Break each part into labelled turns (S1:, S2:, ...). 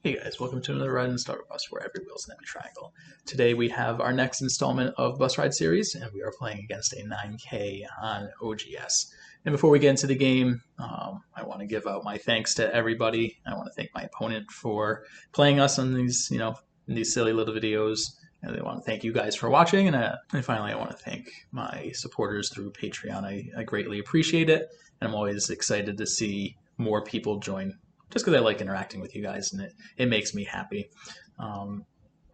S1: Hey guys, welcome to another ride in Starter Bus where every wheel's an empty triangle. Today we have our next installment of Bus Ride series, and we are playing against a 9K on OGS. And before we get into the game, I want to give out my thanks to everybody. I want to thank my opponent for playing us on these, in these silly little videos. And I want to thank you guys for watching. And finally, I want to thank my supporters through Patreon. I greatly appreciate it, and I'm always excited to see more people join just because I like interacting with you guys, and it makes me happy.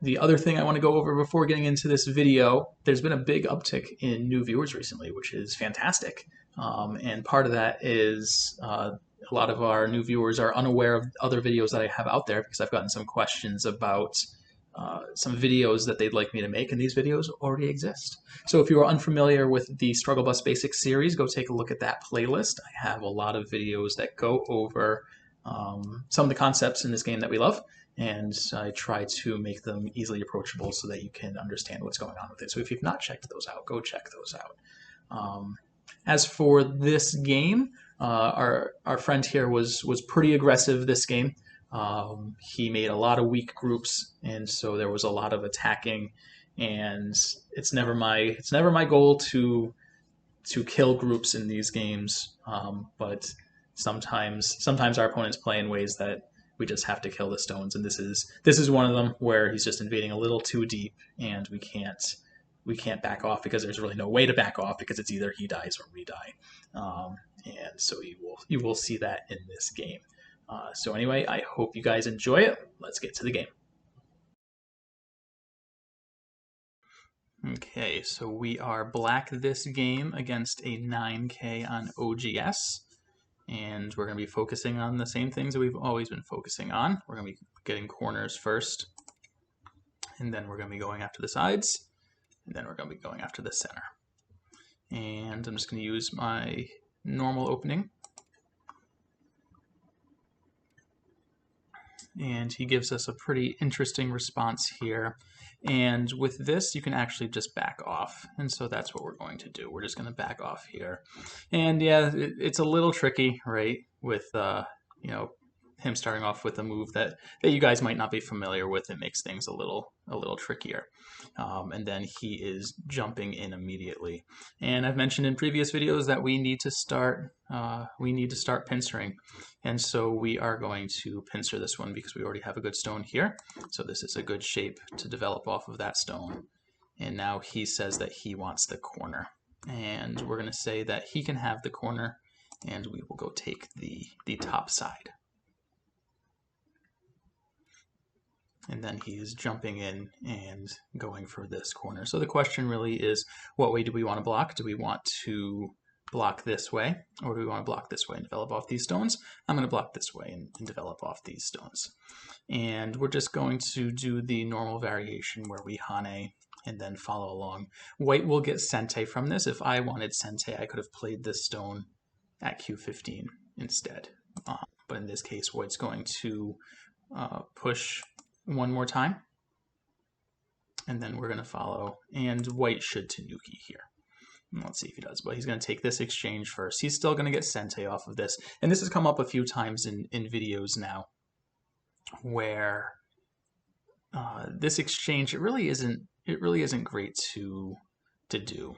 S1: The other thing I want to go over before getting into this video, there's been a big uptick in new viewers recently, which is fantastic. And part of that is a lot of our new viewers are unaware of other videos that I have out there because I've gotten some questions about some videos that they'd like me to make, and these videos already exist. So if you are unfamiliar with the Struggle Bus Basics series, go take a look at that playlist. I have a lot of videos that go over some of the concepts in this game that we love, and I try to make them easily approachable so that you can understand what's going on with it. So if you've not checked those out, go check those out. As for this game, our friend here was pretty aggressive this game. He made a lot of weak groups, and so there was a lot of attacking. And it's never my goal to kill groups in these games, but sometimes our opponents play in ways that we just have to kill the stones, and this is one of them where he's just invading a little too deep, and we can't back off because there's really no way to back off because it's either he dies or we die, and so you will see that in this game. So anyway, I hope you guys enjoy it. Let's get to the game. Okay, so we are black this game against a 9K on OGS. And we're going to be focusing on the same things that we've always been focusing on. We're going to be getting corners first, and then we're going to be going after the sides, and then we're going to be going after the center. And I'm just going to use my normal opening. And he gives us a pretty interesting response here. And with this, you can actually just back off. And so that's what we're going to do. We're just going to back off here. And yeah, it's a little tricky, right? With, him starting off with a move that you guys might not be familiar with. It makes things a little trickier. And then he is jumping in immediately. And I've mentioned in previous videos that we need to start pincering. And so we are going to pincer this one because we already have a good stone here. So this is a good shape to develop off of that stone. And now he says that he wants the corner. And we're going to say that he can have the corner, and we will go take the top side. And then he's jumping in and going for this corner. So the question really is, what way do we want to block? Do we want to block this way, or do we want to block this way and develop off these stones? I'm going to block this way and develop off these stones. And we're just going to do the normal variation where we hane and then follow along. White will get sente from this. If I wanted sente, I could have played this stone at Q15 instead. But in this case, White's going to push one more time, and then we're going to follow, and White should tanuki here. Let's see if he does, but he's going to take this exchange first. He's still going to get sente off of this, and this has come up a few times in videos now, where this exchange, it really isn't great to do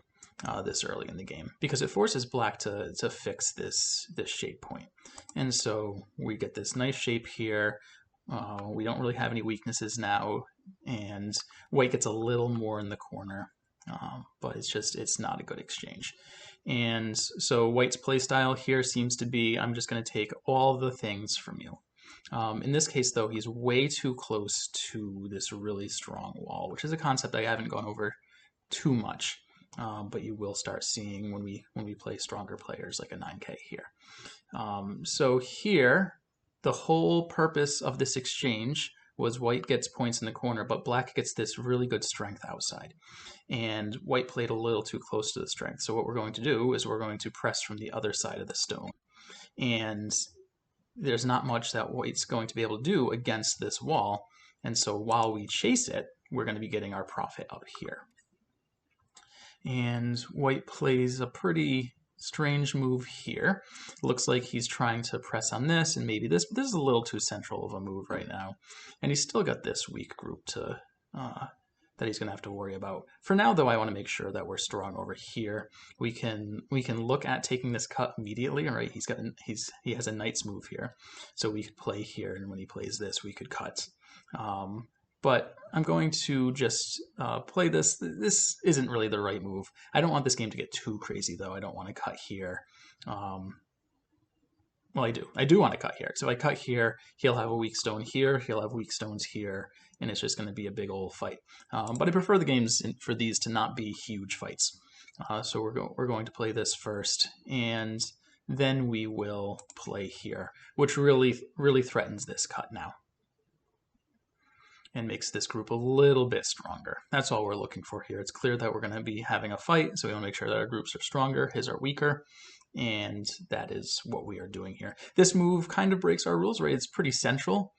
S1: this early in the game, because it forces black to fix this shape point, and so we get this nice shape here. We don't really have any weaknesses now, and White gets a little more in the corner, but it's not a good exchange. And so White's playstyle here seems to be, I'm just going to take all the things from you. In this case, though, he's way too close to this really strong wall, which is a concept I haven't gone over too much, but you will start seeing when we play stronger players like a 9K here. So here, the whole purpose of this exchange was White gets points in the corner, but Black gets this really good strength outside. And White played a little too close to the strength. So what we're going to do is we're going to press from the other side of the stone. And there's not much that White's going to be able to do against this wall. And so while we chase it, we're going to be getting our profit up here. And White plays a pretty strange move here. Looks like he's trying to press on this and maybe this, but this is a little too central of a move right now. And he's still got this weak group to that he's going to have to worry about. For now, though, I want to make sure that we're strong over here. We can look at taking this cut immediately. All right, he has a knight's move here, so we could play here, and when he plays this, we could cut. But I'm going to just play this. This isn't really the right move. I don't want this game to get too crazy, though. I don't want to cut here. Well, I do. I do want to cut here. So if I cut here, he'll have a weak stone here, he'll have weak stones here, and it's just going to be a big old fight. But I prefer the games for these to not be huge fights. So we're going to play this first, and then we will play here, which really threatens this cut now and makes this group a little bit stronger. That's all we're looking for here. It's clear that we're going to be having a fight, so we want to make sure that our groups are stronger, his are weaker, and that is what we are doing here. This move kind of breaks our rules, right? It's pretty central,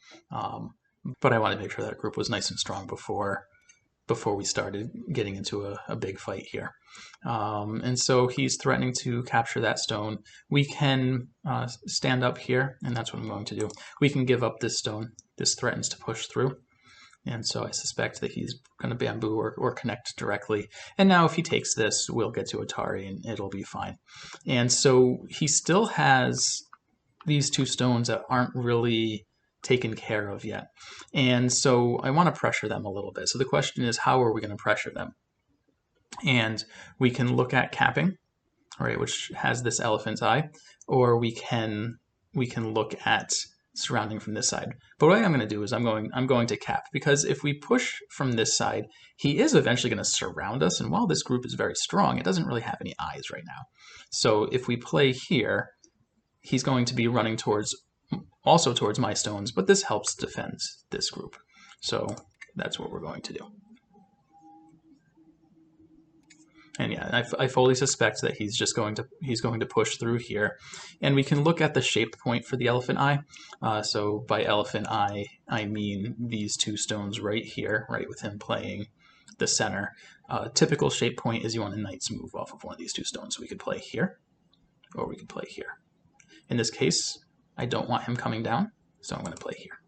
S1: but I wanted to make sure that group was nice and strong before we started getting into a big fight here. And so he's threatening to capture that stone. We can stand up here, and that's what I'm going to do. We can give up this stone. This threatens to push through. And so I suspect that he's going to bamboo or connect directly. And now if he takes this, we'll get to Atari and it'll be fine. And so he still has these two stones that aren't really taken care of yet. And so I want to pressure them a little bit. So the question is, how are we going to pressure them? And we can look at capping, right, which has this elephant's eye, or we can look at surrounding from this side. But what I'm going to do is I'm going to cap, because if we push from this side, he is eventually going to surround us, and while this group is very strong, it doesn't really have any eyes right now. So if we play here, he's going to be running also towards my stones, but this helps defend this group. So that's what we're going to do. And yeah, I fully suspect that he's going to push through here. And we can look at the shape point for the elephant eye. So by elephant eye, I mean these two stones right here, right, with him playing the center. Typical shape point is you want a knight's move off of one of these two stones. So we could play here, or we could play here. In this case, I don't want him coming down, so I'm going to play here.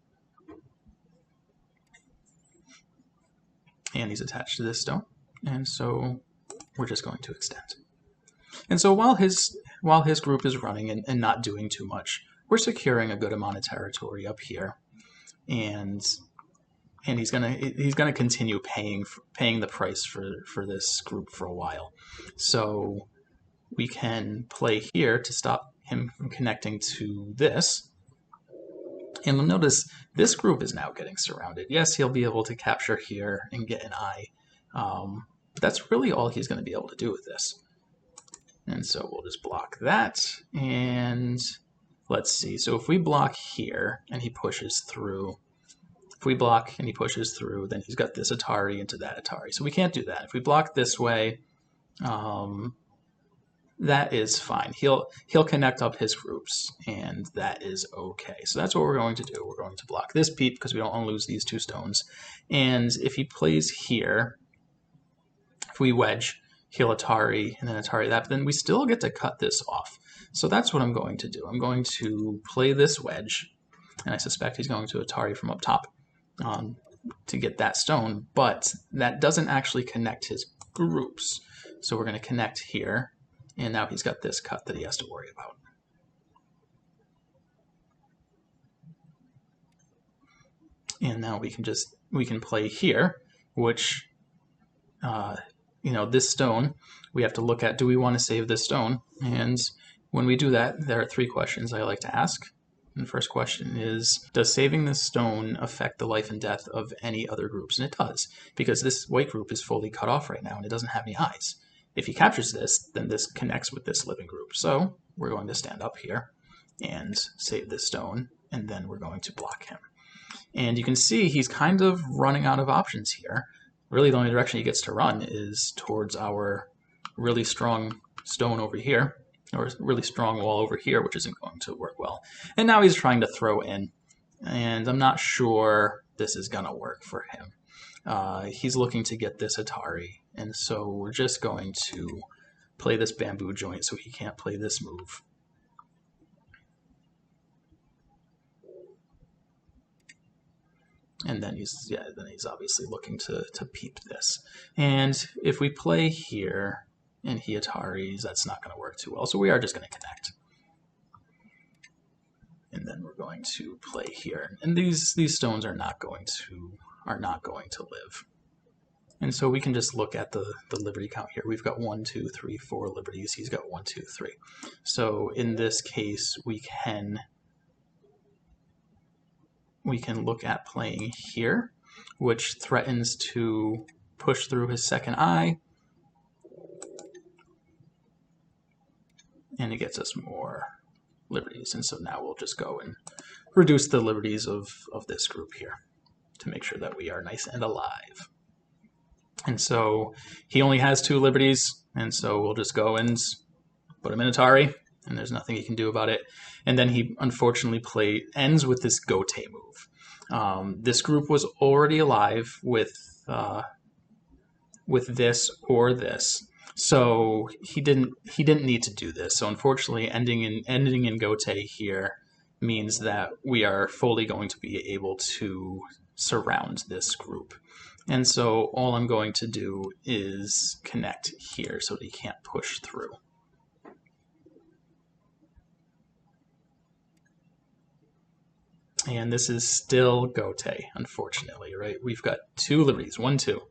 S1: And he's attached to this stone, and so we're just going to extend. And so while his group is running and not doing too much, we're securing a good amount of territory up here, and he's gonna continue paying the price for this group for a while. So we can play here to stop him from connecting to this. And you'll notice this group is now getting surrounded. Yes, he'll be able to capture here and get an eye. But that's really all he's going to be able to do with this. And so we'll just block that. And let's see. So if we block here and he pushes through, if we block and he pushes through, then he's got this Atari into that Atari. So we can't do that. If we block this way, that is fine. He'll connect up his groups, and that is okay. So that's what we're going to do. We're going to block this peep because we don't want to lose these two stones. And if he plays here, if we wedge, he'll Atari and then Atari that, but then we still get to cut this off. So that's what I'm going to do. I'm going to play this wedge, and I suspect he's going to Atari from up top to get that stone, but that doesn't actually connect his groups. So we're going to connect here, and now he's got this cut that he has to worry about. And now we can play here, which this stone, we have to look at, do we want to save this stone? And when we do that, there are three questions I like to ask. And the first question is, does saving this stone affect the life and death of any other groups? And it does, because this white group is fully cut off right now and it doesn't have any eyes. If he captures this, then this connects with this living group. So we're going to stand up here and save this stone, and then we're going to block him. And you can see he's kind of running out of options here. Really, the only direction he gets to run is towards our really strong stone over here, or really strong wall over here, which isn't going to work well. And now he's trying to throw in, and I'm not sure this is going to work for him. He's looking to get this Atari, and so we're just going to play this bamboo joint so he can't play this move. And then he's obviously looking to peep this. And if we play here and he Ataris, that's not going to work too well. So we are just going to connect. And then we're going to play here. And these stones are not going to live. And so we can just look at the liberty count here. We've got 1, 2, 3, 4 liberties. He's got 1, 2, 3. So in this case, we can look at playing here, which threatens to push through his second eye, and it gets us more liberties. And so now we'll just go and reduce the liberties of this group here to make sure that we are nice and alive. And so he only has 2 liberties, and so we'll just go and put him in Atari, and there's nothing he can do about it. And then he unfortunately ends with this Gote move. This group was already alive with this or this, so he didn't need to do this. So unfortunately, ending in Gote here means that we are fully going to be able to surround this group. And so all I'm going to do is connect here so that he can't push through. And this is still Gote, unfortunately, right? We've got 2 liberties, 1, 2,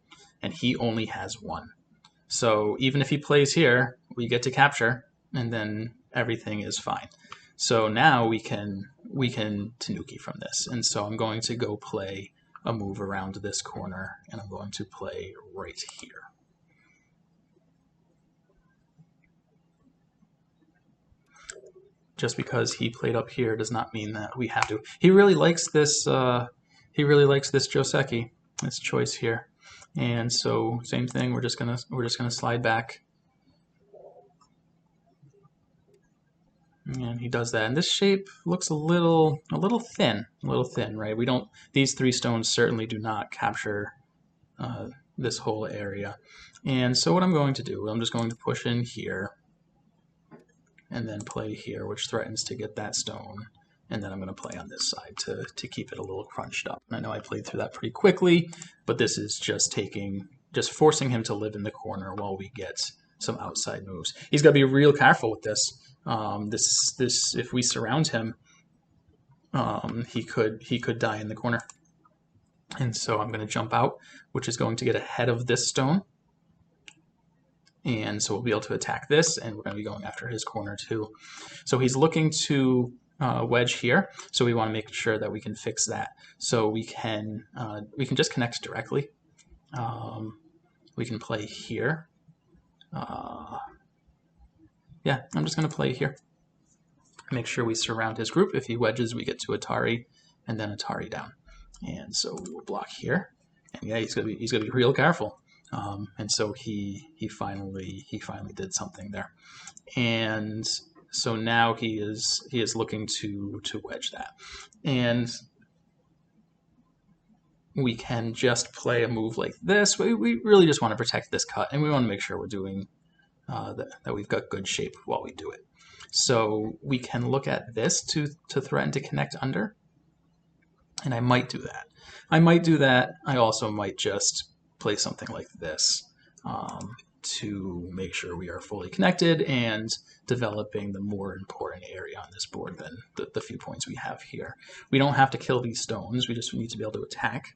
S1: and he only has 1. So even if he plays here, we get to capture, and then everything is fine. So now we can Tanuki from this. And so I'm going to go play a move around this corner, and I'm going to play right here. Just because he played up here does not mean that we have to. He really likes this. He really likes this Joseki, this choice here, and so same thing. We're just gonna slide back, and he does that. And this shape looks a little thin, right? We don't. These 3 stones certainly do not capture this whole area. And so what I'm going to do, I'm just going to push in here, and then play here, which threatens to get that stone. And then I'm going to play on this side to keep it a little crunched up. And I know I played through that pretty quickly, but this is just forcing him to live in the corner while we get some outside moves. He's got to be real careful with this. If we surround him, he could die in the corner. And so I'm going to jump out, which is going to get ahead of this stone. And so we'll be able to attack this, and we're going to be going after his corner too. So he's looking to wedge here, so we want to make sure that we can fix that. So we can just connect directly. We can play here. Yeah, I'm just going to play here. Make sure we surround his group. If he wedges, we get to Atari, and then Atari down. And so we will block here. And yeah, he's gonna be real careful. And so he finally did something there, and so now he is looking to wedge that, and we can just play a move like this. We really just want to protect this cut, and we want to make sure we're doing that we've got good shape while we do it. So we can look at this to threaten to connect under, and I might do that. I also might just play something like this to make sure we are fully connected and developing the more important area on this board than the few points we have here. We don't have to kill these stones. We just need to be able to attack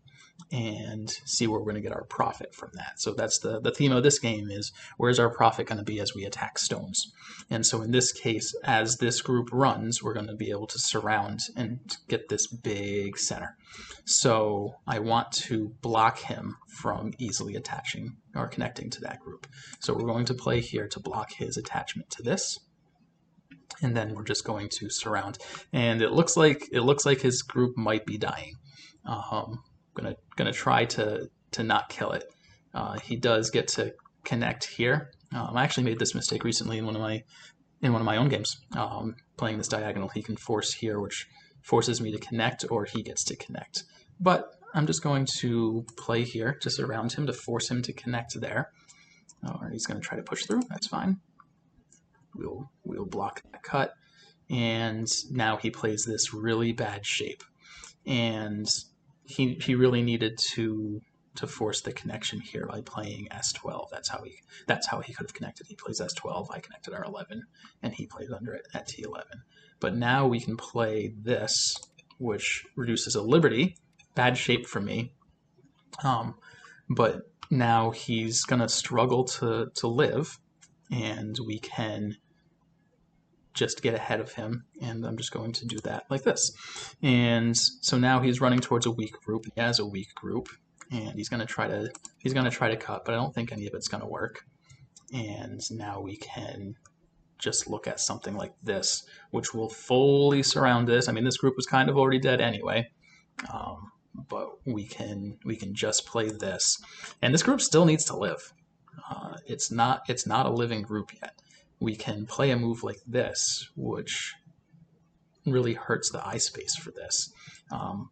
S1: and see where we're going to get our profit from that. So that's the theme of this game, is where's our profit going to be as we attack stones. And so in this case, as this group runs, we're going to be able to surround and get this big center. So I want to block him from easily attaching or connecting to that group. So we're going to play here to block his attachment to this. And then we're just going to surround. And it looks like his group might be dying. Gonna try to not kill it. He does get to connect here. I actually made this mistake recently in one of my own games. Playing this diagonal, he can force here, which forces me to connect, or he gets to connect. But I'm just going to play here to surround him to force him to connect there. Or he's going to try to push through. That's fine. we'll block that cut. And now he plays this really bad shape, and he really needed to force the connection here by playing S12. That's how he could have connected. He plays S12, I connected R11, and he plays under it at T11. But now we can play this, which reduces a liberty. Bad shape for me. But now he's gonna struggle to live, and we can just get ahead of him, and I'm just going to do that like this. And so now he's running towards a weak group. He has a weak group, and he's gonna try to cut, but I don't think any of it's gonna work. And now we can just look at something like this, which will fully surround this. I mean, this group was kind of already dead anyway, but we can just play this, and this group still needs to live. It's not a living group yet. We can play a move like this, which really hurts the eye space for this.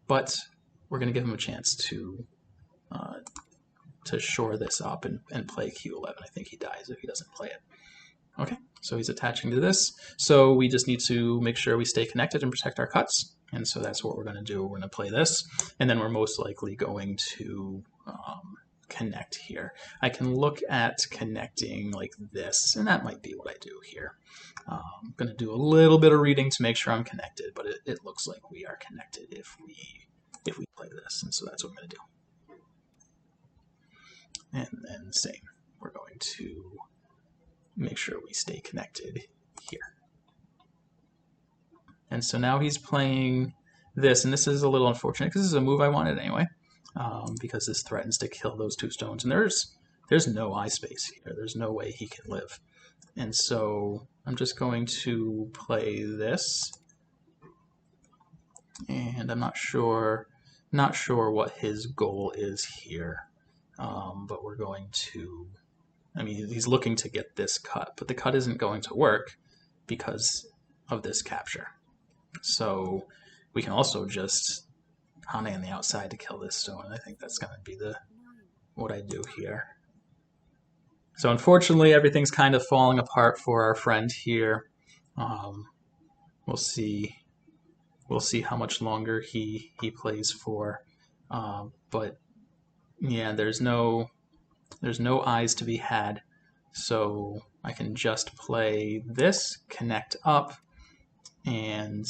S1: But we're going to give him a chance to shore this up and play Q11. I think he dies if he doesn't play it. Okay, so he's attaching to this. So we just need to make sure we stay connected and protect our cuts. And so that's what we're going to do. We're going to play this, and then we're most likely going to connect here. I can look at connecting like this, and that might be what I do here. I'm going to do a little bit of reading to make sure I'm connected, but it looks like we are connected if we play this, and so that's what I'm going to do. And then same, we're going to make sure we stay connected here. And so now he's playing this, and this is a little unfortunate because this is a move I wanted anyway. Because this threatens to kill those two stones, and there's no eye space here. There's no way he can live, and so I'm just going to play this, and I'm not sure what his goal is here, but we're going to. I mean, he's looking to get this cut, but the cut isn't going to work because of this capture. So we can also just Hane on the outside to kill this stone. I think that's going to be what I do here. So unfortunately, everything's kind of falling apart for our friend here. We'll see how much longer he plays for. But yeah, there's no eyes to be had. So I can just play this, connect up, and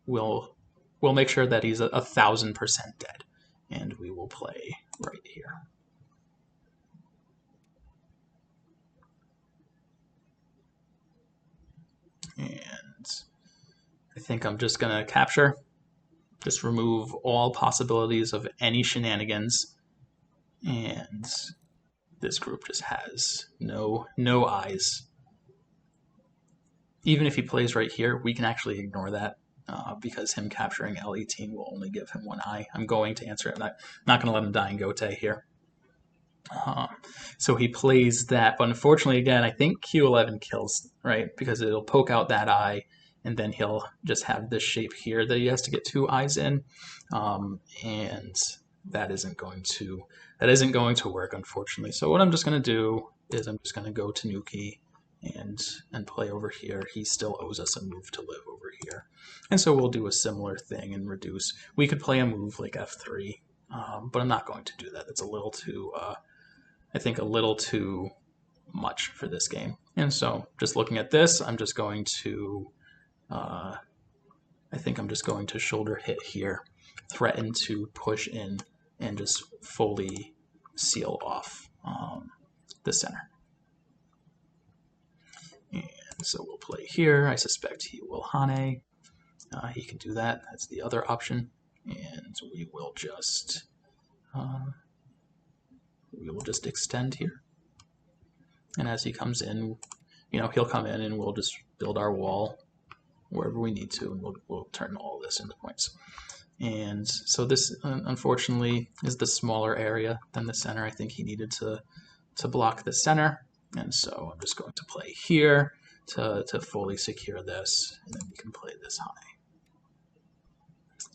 S1: we'll make sure that he's 1,000% dead, and we will play right here. And I think I'm just going to capture, just remove all possibilities of any shenanigans, and this group just has no eyes. Even if he plays right here, we can actually ignore that. Because him capturing L18 will only give him one eye. I'm going to answer it. I'm not going to let him die in Gote here. So he plays that, but unfortunately, again, I think Q11 kills, right? Because it'll poke out that eye, and then he'll just have this shape here that he has to get 2 eyes in, and that isn't going to work, unfortunately. So what I'm just going to do is I'm just going to go to Nuki and play over here. He still owes us a move to live over here. And so we'll do a similar thing and reduce. We could play a move like F3, but I'm not going to do that. It's a little too, I think a little too much for this game. And so just looking at this, I'm just going to, I think I'm just going to shoulder hit here, threaten to push in, and just fully seal off the center. And so we'll play here. I suspect he will Hane. He can do that. That's the other option. And we will just extend here. And as he comes in, he'll come in and we'll just build our wall wherever we need to, and we'll turn all this into points. And so this, unfortunately, is the smaller area than the center. I think he needed to block the center. And so I'm just going to play here to fully secure this, and then we can play this high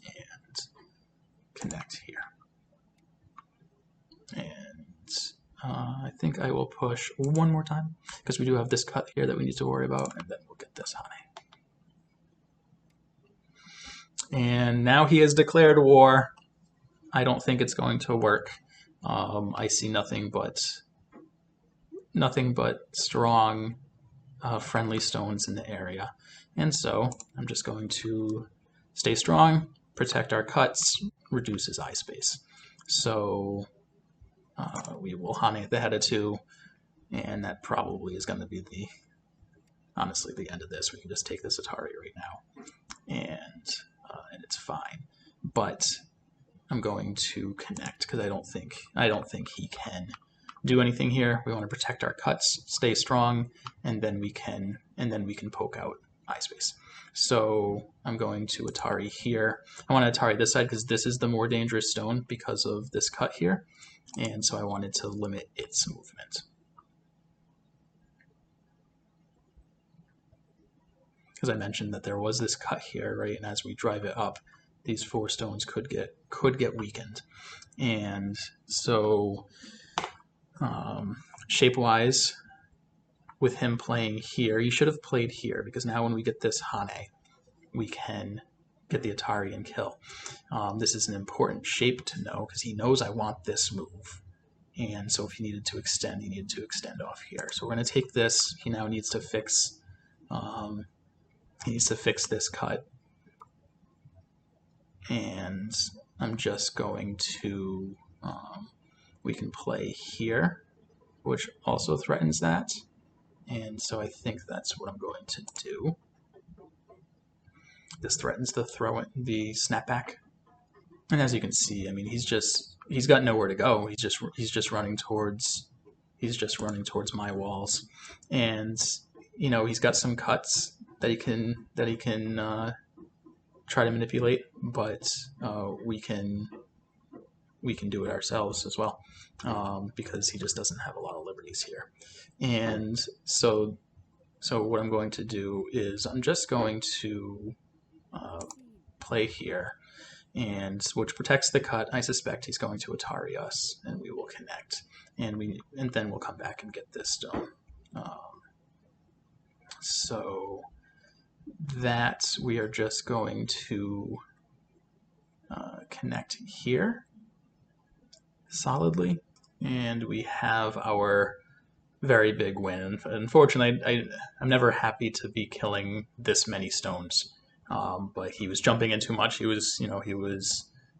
S1: and connect here. And I think I will push one more time because we do have this cut here that we need to worry about, and then we'll get this Hane. And now he has declared war. I don't think it's going to work. I see nothing but strong, friendly stones in the area. And so I'm just going to stay strong, protect our cuts, reduce his eye space. So we will Hane at the head of 2, and that probably is going to be honestly the end of this. We can just take this Atari right now, and it's fine. But I'm going to connect because I don't think he can do anything here. We want to protect our cuts, stay strong, and then we can poke out eye space. So I'm going to Atari here. I want to Atari this side because this is the more dangerous stone because of this cut here, and so I wanted to limit its movement. Because I mentioned that there was this cut here, right? And as we drive it up, these 4 stones could get weakened. And so shape-wise, with him playing here, he should have played here, because now when we get this Hane, we can get the Atari and kill. This is an important shape to know, because he knows I want this move. And so if he needed to extend, he needed to extend off here. So we're going to take this. He now needs to fix this cut. And I'm just going to, we can play here, which also threatens that. And so I think that's what I'm going to do. This threatens the the snapback. And as you can see, I mean, he's got nowhere to go. He's just running towards my walls. And, you know, he's got some cuts that he can try to manipulate, but we can do it ourselves as well, because he just doesn't have a lot of liberties here. And so what I'm going to do is I'm just going to play here, and which protects the cut. I suspect he's going to Atari us, and we will connect, and then we'll come back and get this stone. So that we are just going to connect here solidly, and we have our very big win. Unfortunately, I'm never happy to be killing this many stones, but he was jumping in too much. He was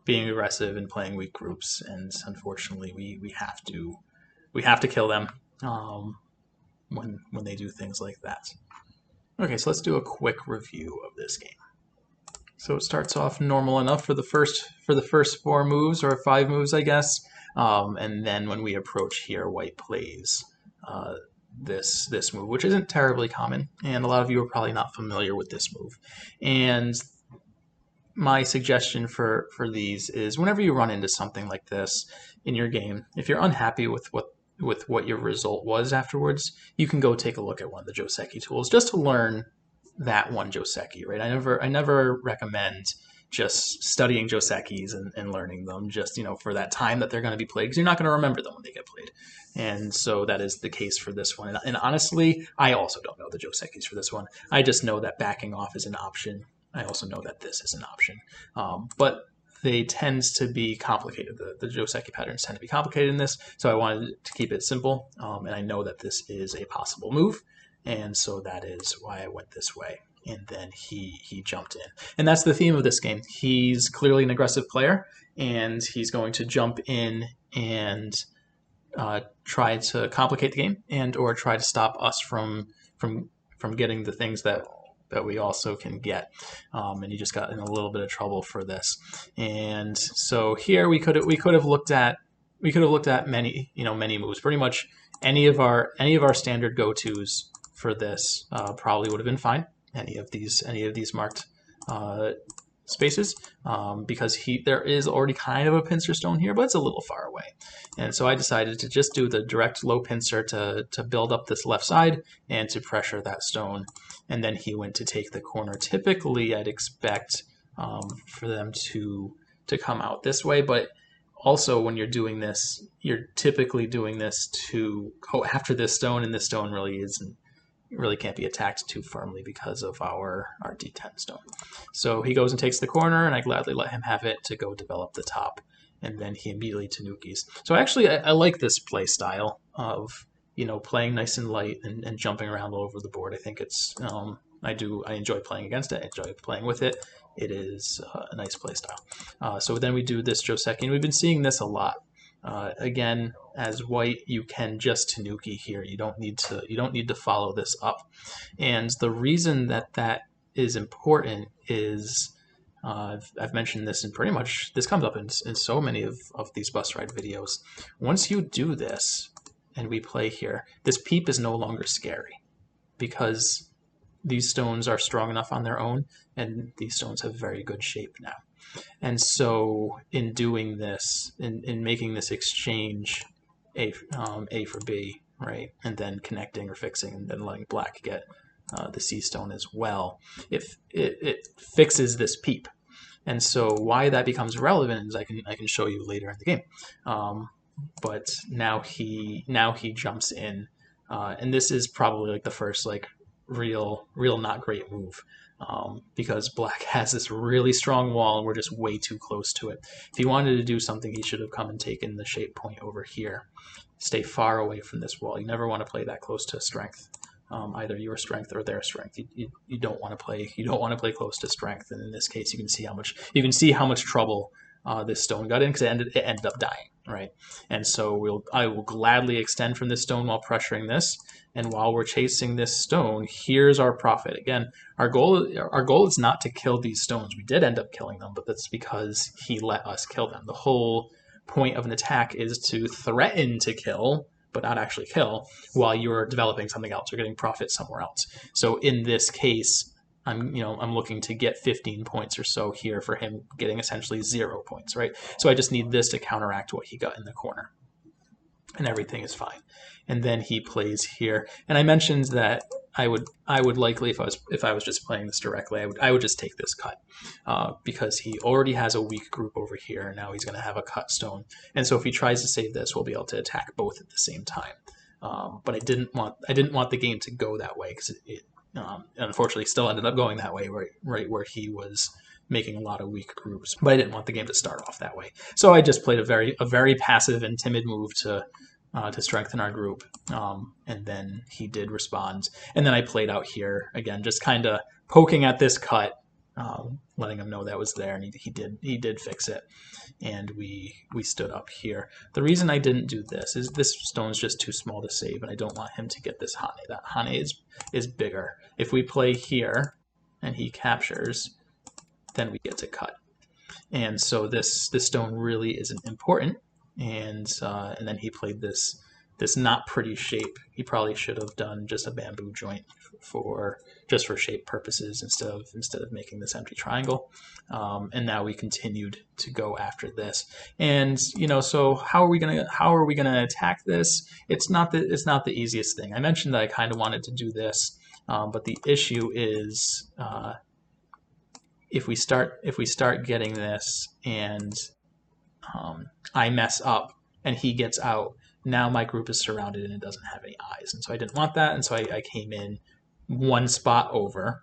S1: being aggressive and playing weak groups, and unfortunately, we have to kill them when they do things like that. Okay, so let's do a quick review of this game. So it starts off normal enough for the first 4 moves, or 5 moves, I guess. And then when we approach here, white plays this move, which isn't terribly common, and a lot of you are probably not familiar with this move. And my suggestion for these is whenever you run into something like this in your game, if you're unhappy with what your result was afterwards, you can go take a look at one of the Joseki tools just to learn that one Joseki, right? I never recommend just studying Josekis and learning them just, for that time that they're going to be played, because you're not going to remember them when they get played. And so that is the case for this one. And honestly, I also don't know the Josekis for this one. I just know that backing off is an option. I also know that this is an option. But they tend to be complicated. The Joseki patterns tend to be complicated in this, so I wanted to keep it simple. And I know that this is a possible move, and so that is why I went this way. And then he jumped in. And that's the theme of this game. He's clearly an aggressive player, and he's going to jump in and try to complicate the game, or try to stop us from getting the things that we also can get, and he just got in a little bit of trouble for this. And so here we could have looked at many moves. Pretty much any of our standard go-tos for this probably would have been fine. Any of these marked spaces, because there is already kind of a pincer stone here, but it's a little far away. And so I decided to just do the direct low pincer to build up this left side and to pressure that stone. And then he went to take the corner. Typically, I'd expect for them to come out this way, but also, when you're doing this, you're typically doing this to go after this stone, and this stone really can't be attacked too firmly because of our D10 stone. So he goes and takes the corner, and I gladly let him have it to go develop the top, and then he immediately tanukis. So actually, I like this play style of playing nice and light and jumping around all over the board. I think it's I enjoy playing against it. I enjoy playing with it. It is a nice play style. So then we do this Joseki, and we've been seeing this a lot. Again, as white, you can just tanuki here. You don't need to follow this up. And the reason that is important is I've mentioned this in pretty much, this comes up in so many of these bus ride videos. Once you do this and we play here, this peep is no longer scary because these stones are strong enough on their own, and these stones have very good shape now. And so in doing this, in making this exchange A for B, right, and then connecting or fixing and then letting black get the C stone as well, it fixes this peep. And so why that becomes relevant is I can show you later in the game. But now he jumps in, and this is probably like the first like real not great move. Because black has this really strong wall and we're just way too close to it. If he wanted to do something, he should have come and taken the shape point over here. Stay far away from this wall. You never want to play that close to strength, either your strength or their strength. You don't want to play close to strength. And in this case, you can see how much trouble this stone got in because it ended up dying, right? And so I will gladly extend from this stone while pressuring this. And while we're chasing this stone, here's our profit. Again, our goal is not to kill these stones. We did end up killing them, but that's because he let us kill them. The whole point of an attack is to threaten to kill, but not actually kill, while you're developing something else or getting profit somewhere else. So in this case, I'm looking to get 15 points or so here for him getting essentially 0 points, right? So I just need this to counteract what he got in the corner, and everything is fine. And then he plays here, and I mentioned that I would likely, if I was just playing this directly, I would just take this cut because he already has a weak group over here. Now he's going to have a cut stone, and so if he tries to save this, we'll be able to attack both at the same time. But I didn't want the game to go that way because it unfortunately still ended up going that way, right where he was making a lot of weak groups. But I didn't want the game to start off that way, so I just played a very passive and timid move to strengthen our group, and then he did respond. And then I played out here again, just kind of poking at this cut, letting him know that was there, and he did fix it. And we stood up here. The reason I didn't do this is this stone's just too small to save, and I don't want him to get this Hane. That Hane is bigger. If we play here and he captures, then we get to cut. And so this stone really isn't important. And then he played this not pretty shape. He probably should have done just a bamboo joint for shape purposes instead of making this empty triangle. And now we continued to go after this. And so how are we gonna attack this? It's not the easiest thing. I mentioned that I kind of wanted to do this, but the issue is if we start getting this and I mess up and he gets out, now my group is surrounded and it doesn't have any eyes. And so I didn't want that, and so I came in one spot over,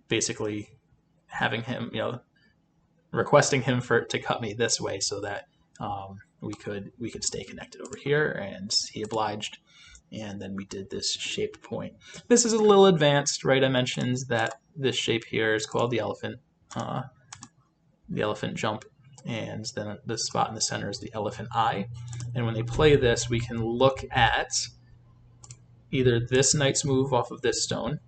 S1: basically having him, requesting him to cut me this way so that we could stay connected over here, and he obliged. And then we did this shaped point. This is a little advanced, right? I mentioned that this shape here is called the elephant jump. And then the spot in the center is the elephant eye. And when they play this, we can look at either this knight's move off of this stone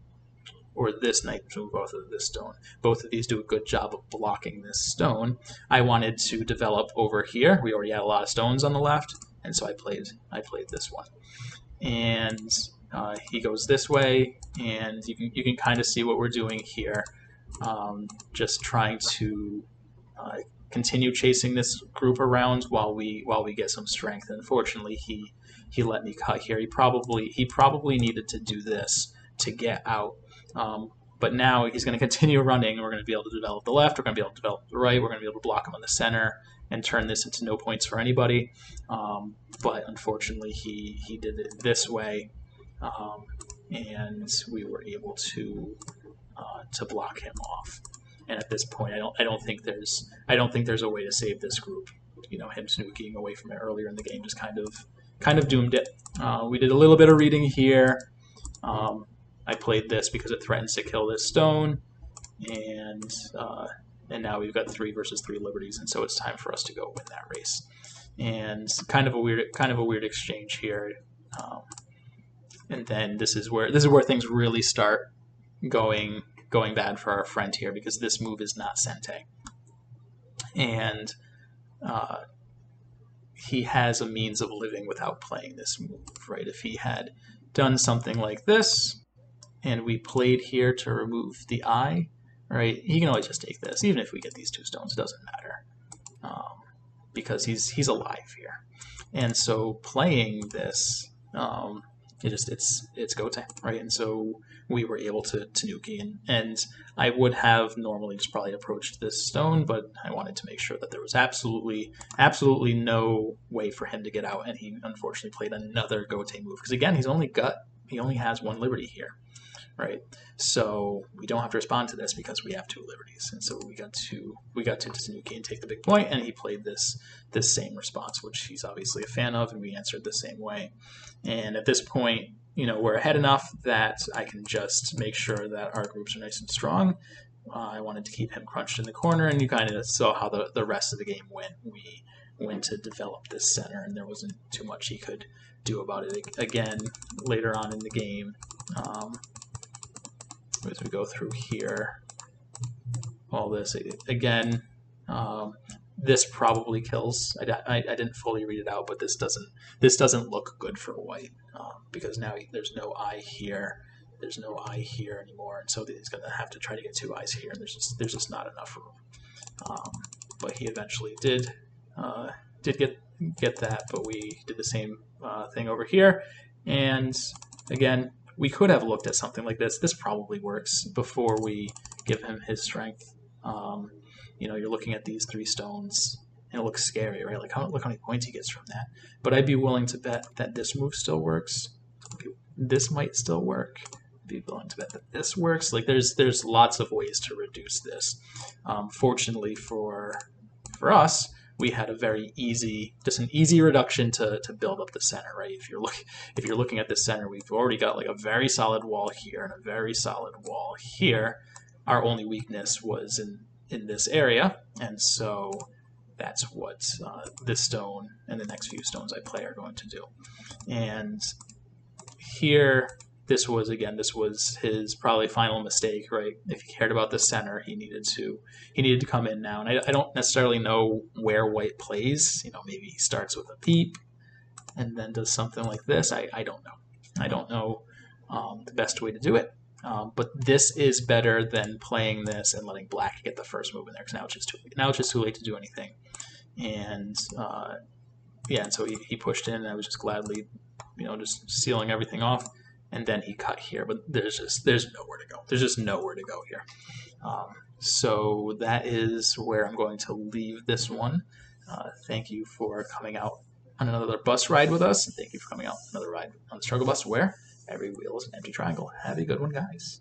S1: or this knight's move off of this stone. Both of these do a good job of blocking this stone. I wanted to develop over here. We already had a lot of stones on the left, and so I played this one. And he goes this way, and you can kind of see what we're doing here. Just trying to continue chasing this group around while we get some strength. Unfortunately, he let me cut here. He probably needed to do this to get out, But now he's going to continue running. We're going to be able to develop the left. We're going to be able to develop the right. We're going to be able to block him on the center and turn this into no points for anybody. But unfortunately, he did it this way, and we were able to block him off. And at this point, I don't think there's a way to save this group. You know, him snooking away from it earlier in the game just kind of doomed it. We did a little bit of reading here. I played this because it threatens to kill this stone, and now we've got 3 versus 3 liberties, and so it's time for us to go win that race. And kind of a weird exchange here. And then this is where things really start going bad for our friend here, because this move is not Sente. And he has a means of living without playing this move, right? If he had done something like this, and we played here to remove the eye, right? He can always just take this. Even if we get these 2 stones, it doesn't matter, because he's alive here. And so playing this, it's go time, right? And so we were able to Tanuki, and I would have normally just probably approached this stone, but I wanted to make sure that there was absolutely no way for him to get out, and he unfortunately played another Gote move, because again, he only has 1 liberty here, right? So we don't have to respond to this because we have 2 liberties, and so we got to Tanuki and take the big point, and he played this same response, which he's obviously a fan of, and we answered the same way. And at this point, you know, we're ahead enough that I can just make sure that our groups are nice and strong. I wanted to keep him crunched in the corner, and you kind of saw how the rest of the game went. We went to develop this center, and there wasn't too much he could do about it. Again, later on in the game, as we go through here, all this, again, this probably kills. I didn't fully read it out, but this doesn't look good for white, because now there's no eye here. There's no eye here anymore, and so he's going to have to try to get 2 eyes here, and there's just not enough room. But he eventually did get that, but we did the same thing over here. And again, we could have looked at something like this. This probably works before we give him his strength. You know, you're looking at these 3 stones, and it looks scary, right? Like, look how many points he gets from that. But I'd be willing to bet that this move still works. This might still work. I'd be willing to bet that this works. Like, there's lots of ways to reduce this. Fortunately for us, we had a very easy reduction to build up the center, right? If you're looking at the center, we've already got like a very solid wall here and a very solid wall here. Our only weakness was in this area, and so that's what this stone and the next few stones I play are going to do. And here, this was his probably final mistake, right? If he cared about the center, he needed to come in now. And I don't necessarily know where white plays. You know, maybe he starts with a peep and then does something like this. I don't know. I don't know the best way to do it. But this is better than playing this and letting black get the first move in there, because now it's just too late. Now it's just too late to do anything. And yeah, and so he pushed in, and I was just gladly, you know, just sealing everything off. And then he cut here, but there's nowhere to go. There's just nowhere to go here. So that is where I'm going to leave this one. Thank you for coming out on another bus ride with us. And thank you for coming out on another ride on the struggle bus, where every wheel is an empty triangle. Have a good one, guys.